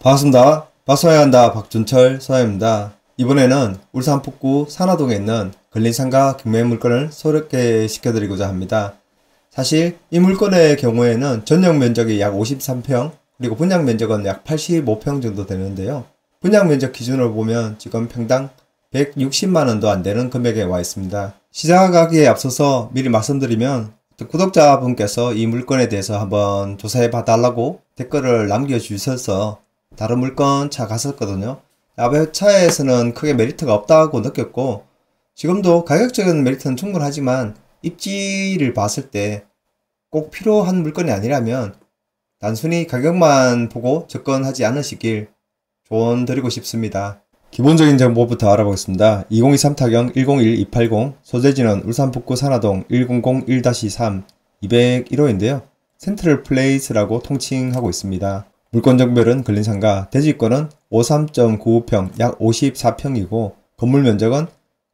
반갑습니다. 박서야 한다 박준철 서야입니다. 이번에는 울산 북구 산화동에 있는 근린상가 경매 물건을 소개시켜드리고자 합니다. 사실 이 물건의 경우에는 전용 면적이 약 53평 그리고 분양 면적은 약 85평 정도 되는데요. 분양 면적 기준으로 보면 지금 평당 160만원도 안되는 금액에 와 있습니다. 시작하기에 앞서서 미리 말씀드리면 구독자분께서 이 물건에 대해서 한번 조사해 봐달라고 댓글을 남겨주셔서 다른 물건 차 갔었거든요. 앞에 차에서는 크게 메리트가 없다고 느꼈고 지금도 가격적인 메리트는 충분하지만 입지를 봤을 때 꼭 필요한 물건이 아니라면 단순히 가격만 보고 접근하지 않으시길 조언 드리고 싶습니다. 기본적인 정보부터 알아보겠습니다. 2023 타경 101280 소재지는 울산 북구 산화동 1001-3 201호인데요. 센트럴 플레이스라고 통칭하고 있습니다. 물건 정별은 근린상가, 대지권은 53.95평 약 54평이고 건물 면적은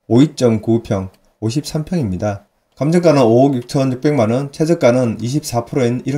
52.95평 53평입니다. 감정가는 5억 6,600만원, 최저가는 24%인 1억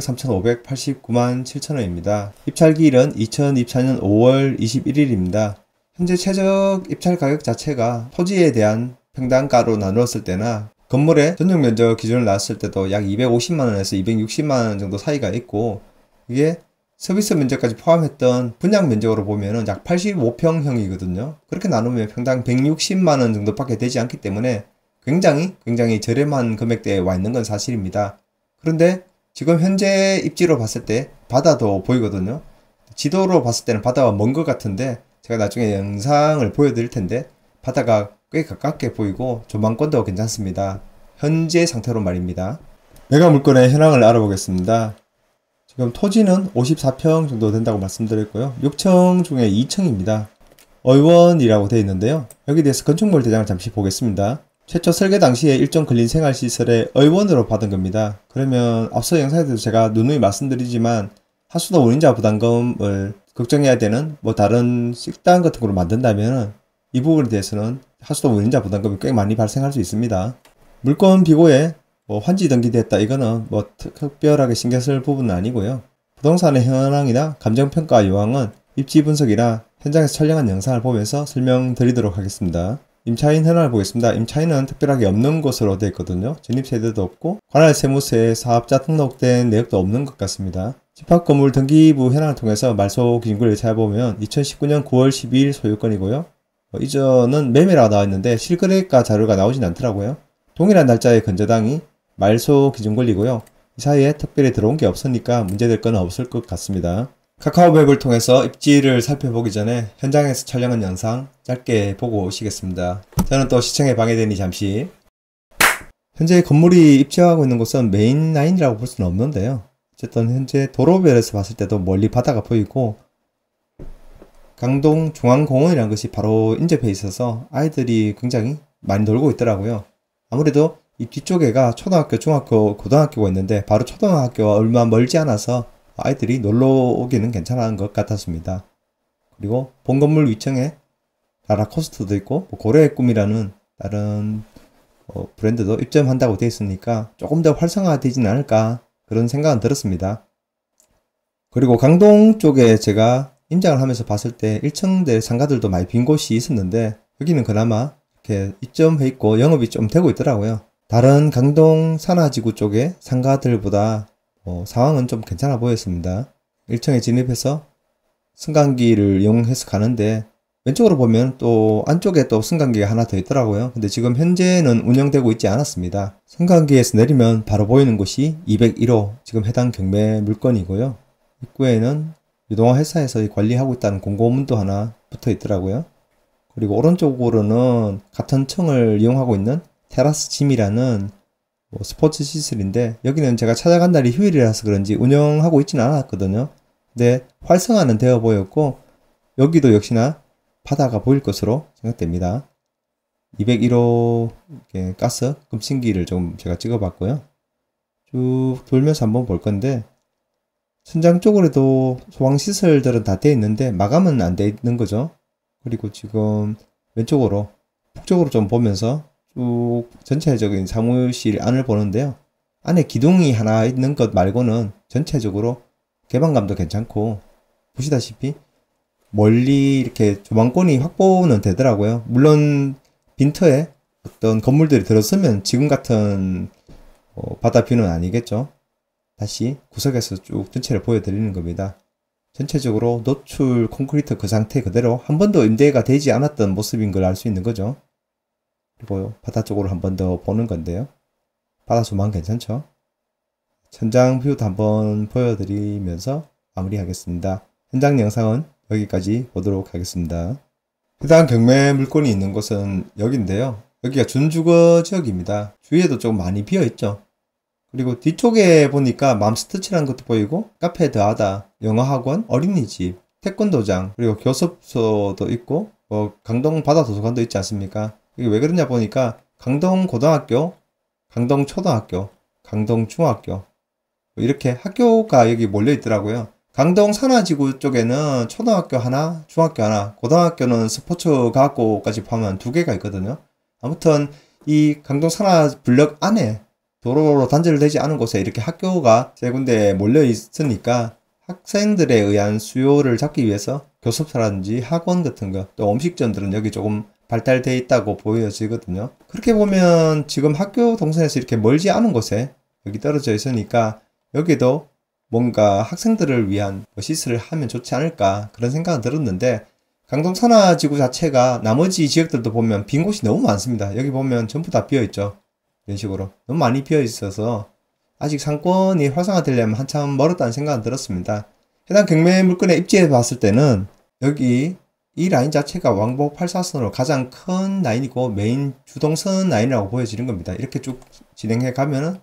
3,589만 7천원입니다. 입찰기일은 2024년 5월 21일입니다. 현재 최적 입찰 가격 자체가 토지에 대한 평당가로 나누었을 때나 건물의 전용 면적 기준을 나왔을 때도 약 250만원에서 260만원 정도 사이가 있고 이게 서비스 면적까지 포함했던 분양 면적으로 보면은 약 85평형이거든요. 그렇게 나누면 평당 160만원 정도밖에 되지 않기 때문에 굉장히 저렴한 금액대에 와 있는 건 사실입니다. 그런데 지금 현재 입지로 봤을 때 바다도 보이거든요. 지도로 봤을 때는 바다가 먼 것 같은데 제가 나중에 영상을 보여드릴 텐데 바다가 꽤 가깝게 보이고 조망권도 괜찮습니다. 현재 상태로 말입니다. 매각 물건의 현황을 알아보겠습니다. 지금 토지는 54평 정도 된다고 말씀드렸고요. 6층 중에 2층입니다. 의원이라고 되어 있는데요. 여기에 대해서 건축물 대장을 잠시 보겠습니다. 최초 설계 당시에 일종 근린생활시설의 의원으로 받은 겁니다. 그러면 앞서 영상에도 제가 누누이 말씀드리지만 하수도 운임자 부담금을 걱정해야 되는 다른 식당 같은 걸로 만든다면 이 부분에 대해서는 하수도 운임자 부담금이 꽤 많이 발생할 수 있습니다. 물건 비고에 환지 등기됐다 이거는 특별하게 신경 쓸 부분은 아니고요. 부동산의 현황이나 감정평가 요항은 입지 분석이나 현장에서 촬영한 영상을 보면서 설명드리도록 하겠습니다. 임차인 현황을 보겠습니다. 임차인은 특별하게 없는 것으로 되어 있거든요. 전입세대도 없고 관할 세무서에 사업자 등록된 내역도 없는 것 같습니다. 집합건물 등기부 현황을 통해서 말소 기준권을 찾아보면 2019년 9월 12일 소유권이고요. 이전은 매매라고 나와 있는데 실거래가 자료가 나오진 않더라고요. 동일한 날짜의 건저당이 말소 기준 권리고요. 이 사이에 특별히 들어온 게 없으니까 문제될 건 없을 것 같습니다. 카카오맵을 통해서 입지를 살펴보기 전에 현장에서 촬영한 영상 짧게 보고 오시겠습니다. 저는 또 시청에 방해되니 잠시. 현재 건물이 입지하고 있는 곳은 메인 라인이라고 볼 수는 없는데요. 어쨌든 현재 도로별에서 봤을 때도 멀리 바다가 보이고 강동 중앙공원이라는 것이 바로 인접해 있어서 아이들이 굉장히 많이 놀고 있더라고요. 아무래도 이 뒤쪽에가 초등학교, 중학교, 고등학교가 있는데 바로 초등학교와 얼마 멀지 않아서 아이들이 놀러 오기는 괜찮은 것 같았습니다. 그리고 본 건물 위층에 라라코스트도 있고 고래의 꿈이라는 다른 브랜드도 입점한다고 되어 있으니까 조금 더 활성화되지는 않을까 그런 생각은 들었습니다. 그리고 강동 쪽에 제가 임장을 하면서 봤을 때 1층대 상가들도 많이 빈 곳이 있었는데 여기는 그나마 이렇게 입점해 있고 영업이 좀 되고 있더라고요. 다른 강동 산화지구 쪽의 상가들보다 상황은 좀 괜찮아 보였습니다. 1층에 진입해서 승강기를 이용해서 가는데 왼쪽으로 보면 또 안쪽에 또 승강기가 하나 더 있더라고요. 근데 지금 현재는 운영되고 있지 않았습니다. 승강기에서 내리면 바로 보이는 곳이 201호 지금 해당 경매 물건이고요. 입구에는 유동화 회사에서 관리하고 있다는 공고문도 하나 붙어 있더라고요. 그리고 오른쪽으로는 같은 층을 이용하고 있는 테라스 짐이라는 스포츠 시설인데 여기는 제가 찾아간 날이 휴일이라서 그런지 운영하고 있지는 않았거든요. 근데 활성화는 되어 보였고 여기도 역시나 바다가 보일 것으로 생각됩니다. 201호 가스 급신기를 좀 제가 찍어봤고요. 쭉 돌면서 한번 볼 건데 천장 쪽으로도 소방시설들은 다 되어 있는데 마감은 안 되어 있는 거죠. 그리고 지금 왼쪽으로 북쪽으로 좀 보면서 쭉 전체적인 사무실 안을 보는데요. 안에 기둥이 하나 있는 것 말고는 전체적으로 개방감도 괜찮고 보시다시피 멀리 이렇게 조망권이 확보는 되더라고요. 물론 빈터에 어떤 건물들이 들어서면 지금 같은 바다 뷰는 아니겠죠. 다시 구석에서 쭉 전체를 보여드리는 겁니다. 전체적으로 노출 콘크리트 그 상태 그대로 한 번도 임대가 되지 않았던 모습인 걸 알 수 있는 거죠. 그리고 바다 쪽으로 한 번 더 보는 건데요. 바다 조망 괜찮죠? 천장 뷰도 한번 보여드리면서 마무리하겠습니다. 현장 영상은 여기까지 보도록 하겠습니다. 해당 경매 물건이 있는 곳은 여기인데요. 여기가 준주거 지역입니다. 주위에도 좀 많이 비어있죠. 그리고 뒤쪽에 보니까 맘스터치라는 것도 보이고 카페 더하다, 영어학원, 어린이집, 태권도장, 그리고 교습소도 있고 강동 바다도서관도 있지 않습니까? 이게 왜 그러냐 보니까 강동고등학교, 강동초등학교, 강동중학교 이렇게 학교가 여기 몰려 있더라고요. 강동 산하지구 쪽에는 초등학교 하나, 중학교 하나, 고등학교는 스포츠과학고까지 포함한 2개가 있거든요. 아무튼 이 강동 산하 블럭 안에 도로로 단절되지 않은 곳에 이렇게 학교가 3군데 몰려 있으니까 학생들에 의한 수요를 잡기 위해서 교습소라든지 학원 같은 거, 또 음식점들은 여기 조금 발달되어 있다고 보여지거든요. 그렇게 보면 지금 학교 동선에서 이렇게 멀지 않은 곳에 여기 떨어져 있으니까 여기도 뭔가 학생들을 위한 시설을 하면 좋지 않을까 그런 생각은 들었는데, 강동 산하지구 자체가 나머지 지역들도 보면 빈 곳이 너무 많습니다. 여기 보면 전부 다 비어있죠. 이런 식으로 너무 많이 비어있어서 아직 상권이 활성화되려면 한참 멀었다는 생각은 들었습니다. 해당 경매 물건에 입지해 봤을 때는 여기 이 라인 자체가 왕복 8사선으로 가장 큰 라인이고 메인 주동선 라인이라고 보여지는 겁니다. 이렇게 쭉 진행해 가면은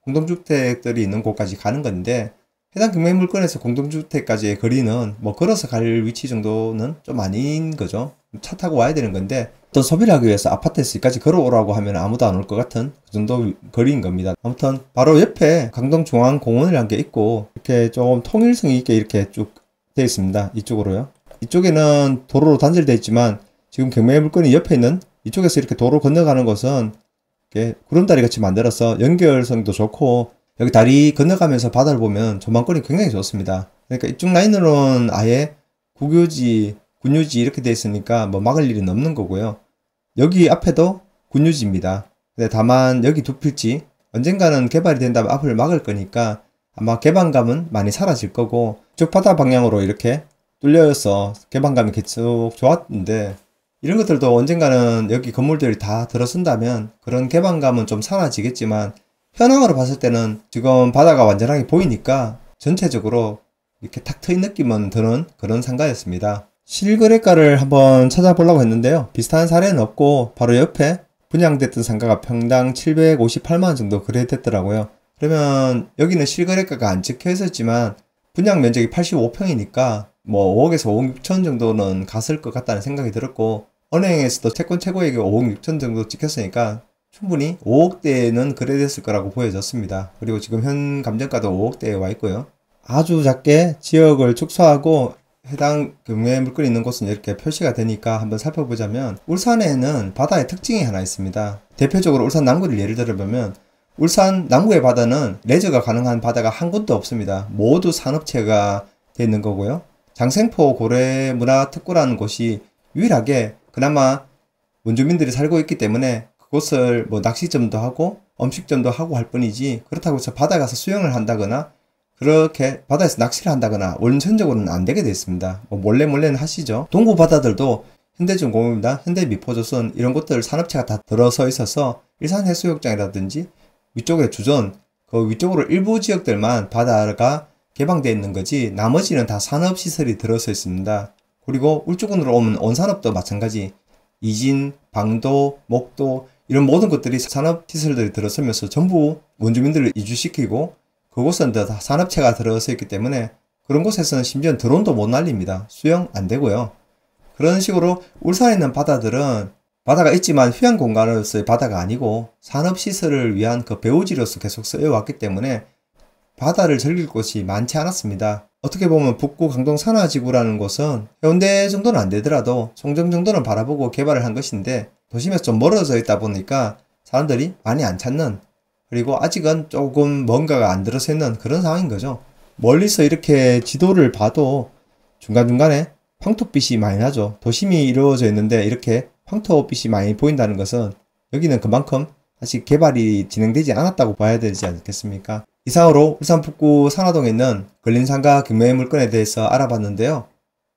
공동주택들이 있는 곳까지 가는 건데, 해당 경매 물건에서 공동주택까지의 거리는 뭐 걸어서 갈 위치 정도는 좀 아닌 거죠. 차 타고 와야 되는 건데, 어떤 소비를 하기 위해서 아파트에서 여기까지 걸어오라고 하면 아무도 안 올 것 같은 그 정도 거리인 겁니다. 아무튼 바로 옆에 강동중앙공원이라는 게 있고 이렇게 좀 통일성 있게 이렇게 쭉 되어 있습니다. 이쪽으로요. 이쪽에는 도로로 단절되어 있지만 지금 경매 물건이 옆에 있는 이쪽에서 이렇게 도로 건너가는 곳은 이렇게 구름다리 같이 만들어서 연결성도 좋고, 여기 다리 건너가면서 바다를 보면 조망권이 굉장히 좋습니다. 그러니까 이쪽 라인으로는 아예 국유지, 군유지 이렇게 되어 있으니까 뭐 막을 일은 없는 거고요. 여기 앞에도 군유지입니다. 근데 다만 여기 두 필지 언젠가는 개발이 된다면 앞을 막을 거니까 아마 개방감은 많이 사라질 거고, 쭉 바다 방향으로 이렇게 뚫려서 개방감이 계속 좋았는데, 이런 것들도 언젠가는 여기 건물들이 다 들어선다면 그런 개방감은 좀 사라지겠지만, 현황으로 봤을 때는 지금 바다가 완전하게 보이니까 전체적으로 이렇게 탁 트인 느낌은 드는 그런 상가였습니다. 실거래가를 한번 찾아보려고 했는데요. 비슷한 사례는 없고 바로 옆에 분양됐던 상가가 평당 758만원 정도 거래됐더라고요. 그러면 여기는 실거래가가 안 찍혀 있었지만 분양 면적이 85평이니까 뭐 5억에서 5억 6천 정도는 갔을 것 같다는 생각이 들었고, 은행에서도 채권 최고액이 5억 6천 정도 찍혔으니까 충분히 5억대는 거래됐을 거라고 보여졌습니다. 그리고 지금 현 감정가도 5억대에 와 있고요. 아주 작게 지역을 축소하고 해당 경매 물건이 있는 곳은 이렇게 표시가 되니까 한번 살펴보자면, 울산에는 바다의 특징이 하나 있습니다. 대표적으로 울산 남구를 예를 들어보면 울산 남구의 바다는 레저가 가능한 바다가 한 곳도 없습니다. 모두 산업체가 되어 있는 거고요. 장생포 고래문화특구라는 곳이 유일하게 그나마 원주민들이 살고 있기 때문에 그곳을 뭐 낚시점도 하고 음식점도 하고 할 뿐이지, 그렇다고 해서 바다 가서 수영을 한다거나 그렇게 바다에서 낚시를 한다거나 원천적으로는 안 되게 되어 있습니다. 뭐 몰래는 하시죠. 동구 바다들도 현대중공업이나 현대미포조선 이런 곳들 산업체가 다 들어서 있어서 일산해수욕장이라든지 위쪽에 주전, 그 위쪽으로 일부 지역들만 바다가 개방되어 있는 거지 나머지는 다 산업시설이 들어서 있습니다. 그리고 울주군으로 오면 온산업도 마찬가지, 이진, 방도, 목도 이런 모든 것들이 산업시설들이 들어서면서 전부 원주민들을 이주시키고 그곳은 다 산업체가 들어서 있기 때문에 그런 곳에서는 심지어 드론도 못 날립니다. 수영 안 되고요. 그런 식으로 울산에 있는 바다들은 바다가 있지만 휴양 공간으로서의 바다가 아니고 산업시설을 위한 그 배후지로서 계속 쓰여왔기 때문에 바다를 즐길 곳이 많지 않았습니다. 어떻게 보면 북구 강동 산하지구라는 곳은 해운대 정도는 안 되더라도 송정 정도는 바라보고 개발을 한 것인데 도심에서 좀 멀어져 있다 보니까 사람들이 많이 안 찾는, 그리고 아직은 조금 뭔가가 안 들어서 있는 그런 상황인 거죠. 멀리서 이렇게 지도를 봐도 중간중간에 황토빛이 많이 나죠. 도심이 이루어져 있는데 이렇게 황토빛이 많이 보인다는 것은 여기는 그만큼 아직 개발이 진행되지 않았다고 봐야 되지 않겠습니까? 이상으로 울산 북구 산화동에 있는 근린상가 경매 물건에 대해서 알아봤는데요.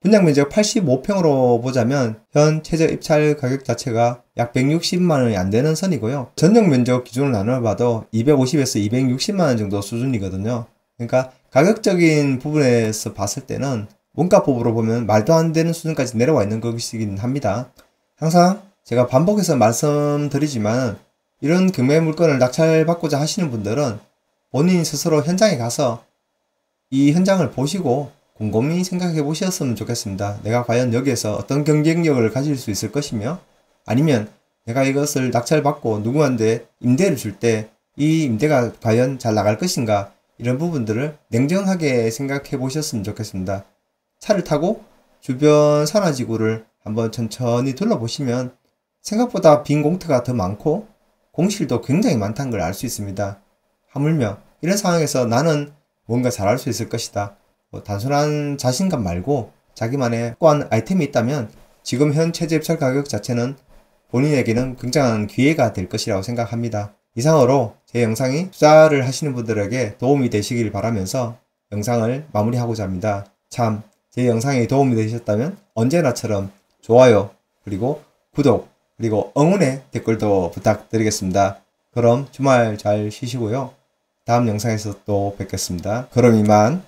분양 면적 85평으로 보자면 현 최저 입찰 가격 자체가 약 160만원이 안 되는 선이고요. 전용 면적 기준으로 나눠봐도 250에서 260만원 정도 수준이거든요. 그러니까 가격적인 부분에서 봤을 때는 원가법으로 보면 말도 안 되는 수준까지 내려와 있는 것이긴 합니다. 항상 제가 반복해서 말씀드리지만 이런 경매 물건을 낙찰받고자 하시는 분들은 본인 스스로 현장에 가서 이 현장을 보시고 곰곰이 생각해 보셨으면 좋겠습니다. 내가 과연 여기에서 어떤 경쟁력을 가질 수 있을 것이며, 아니면 내가 이것을 낙찰받고 누구한테 임대를 줄 때 이 임대가 과연 잘 나갈 것인가, 이런 부분들을 냉정하게 생각해 보셨으면 좋겠습니다. 차를 타고 주변 산화지구를 한번 천천히 둘러보시면 생각보다 빈 공터가 더 많고 공실도 굉장히 많다는 걸 알 수 있습니다. 하물며 이런 상황에서 나는 뭔가 잘할 수 있을 것이다, 단순한 자신감 말고 자기만의 확고한 아이템이 있다면 지금 현 최저 입찰 가격 자체는 본인에게는 굉장한 기회가 될 것이라고 생각합니다. 이상으로 제 영상이 투자를 하시는 분들에게 도움이 되시길 바라면서 영상을 마무리하고자 합니다. 참, 제 영상이 도움이 되셨다면 언제나처럼 좋아요, 그리고 구독, 그리고 응원의 댓글도 부탁드리겠습니다. 그럼 주말 잘 쉬시고요. 다음 영상에서 또 뵙겠습니다. 그럼 이만.